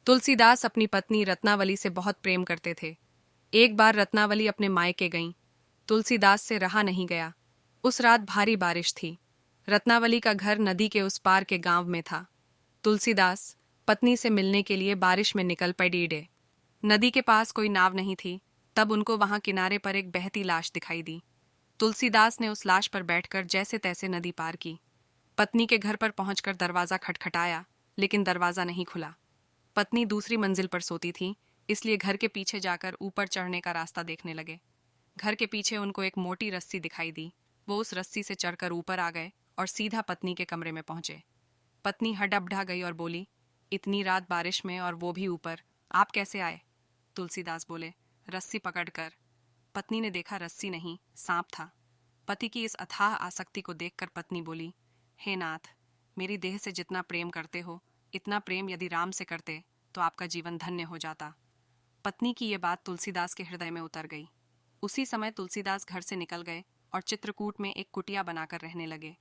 तुलसीदास अपनी पत्नी रत्नावली से बहुत प्रेम करते थे। एक बार रत्नावली अपने मायके गईं। तुलसीदास से रहा नहीं गया। उस रात भारी बारिश थी। रत्नावली का घर नदी के उस पार के गांव में था। तुलसीदास पत्नी से मिलने के लिए बारिश में निकल पड़े। नदी के पास कोई नाव नहीं थी। तब उनको वहां किनारे पर एक बहती लाश दिखाई दी। तुलसीदास ने उस लाश पर बैठकर जैसे तैसे नदी पार की। पत्नी के घर पर पहुंचकर दरवाजा खटखटाया, लेकिन दरवाजा नहीं खुला। पत्नी दूसरी मंजिल पर सोती थी, इसलिए घर के पीछे जाकर ऊपर चढ़ने का रास्ता देखने लगे। घर के पीछे उनको एक मोटी रस्सी दिखाई दी। वो उस रस्सी से चढ़कर ऊपर आ गए और सीधा पत्नी के कमरे में पहुंचे। पत्नी हड़बड़ा गई और बोली, इतनी रात बारिश में और वो भी ऊपर, आप कैसे आए? तुलसीदास बोले, रस्सी पकड़कर। पत्नी ने देखा रस्सी नहीं, सांप था। पति की इस अथाह आसक्ति को देखकर पत्नी बोली, हे नाथ, मेरी देह से जितना प्रेम करते हो, इतना प्रेम यदि राम से करते तो आपका जीवन धन्य हो जाता। पत्नी की ये बात तुलसीदास के हृदय में उतर गई। उसी समय तुलसीदास घर से निकल गए और चित्रकूट में एक कुटिया बनाकर रहने लगे।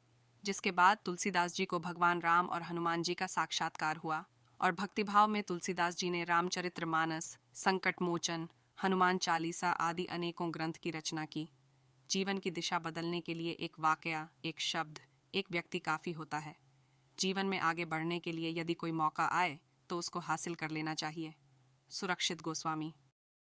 जिसके बाद तुलसीदास जी को भगवान राम और हनुमान जी का साक्षात्कार हुआ और भक्तिभाव में तुलसीदास जी ने रामचरितमानस, संकट मोचन, हनुमान चालीसा आदि अनेकों ग्रंथ की रचना की। जीवन की दिशा बदलने के लिए एक वाकया, एक शब्द, एक व्यक्ति काफी होता है। जीवन में आगे बढ़ने के लिए यदि कोई मौका आए तो उसको हासिल कर लेना चाहिए। सुरक्षित गोस्वामी।